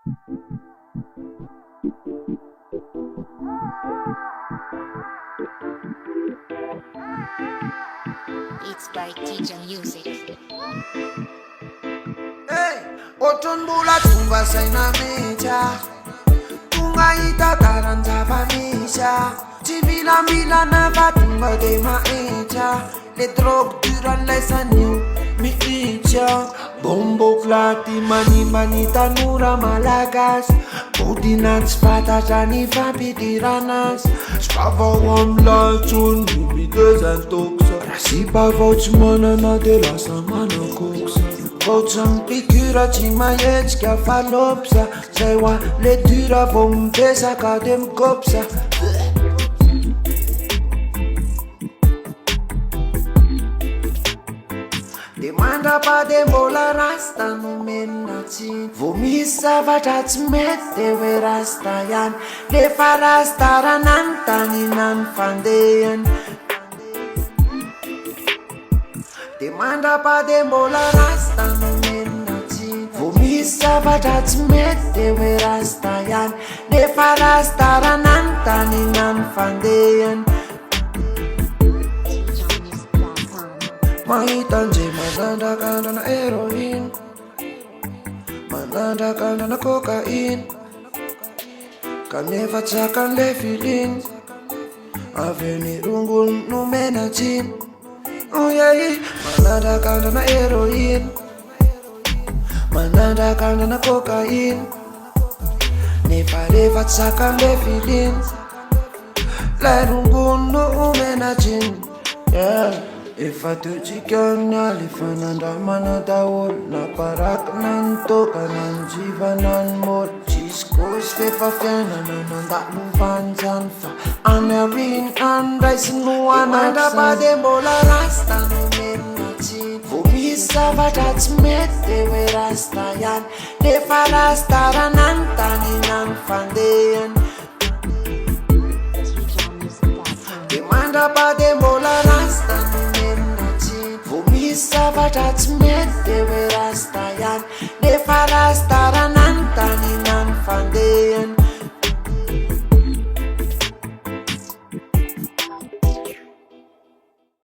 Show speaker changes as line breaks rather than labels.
It's by Teacher Music.
Hey, otonbula tumba saina mecha, tunga ita taranja pamisha, civila milana batumba de maecha, le drogue duran lesaniu mi icha, bombo flati mani tanura malagas, budinats patajani vampitiranas, spava wam lachun bibides and toxa, rasipa vouch manana de la samana coxa. Voțăm picura ci mai ești ca falopsa. Zeua le dura vom pesa cadem copsa. Demanda pa de bola rasta nu menaci. Vomisa vatați mete we rasta yan. Le farasta ranantani nan fandean. Demanda pa de bola rasta nu menaci. Vomisa vatați mete we rasta yan. Le farasta ranantani nan fandean. Mahitanje mananda kanda na heroin, mananda kanda na cocaine. Kaneva tsakan le feeling, aveni rungun nu menacin. Oh yeah, mananda kanda na heroin, mananda kanda na cocaine. Neva tsakan le feeling, le rungun nu menacin. Yeah. If I do chicken, if I nanda manada wol, na parak nanto kanan jivanan mor. Chiscos fefa fiana nanda lufanzan fa. Anarin and rice nuan nanda pa de bola rasta no menaci. Vomisa vatats mete we rasta yan. De farasta ranantani nan fandean. Demanda pa de bola rasta no Vomisa vatați mete we rasta yan. De farasta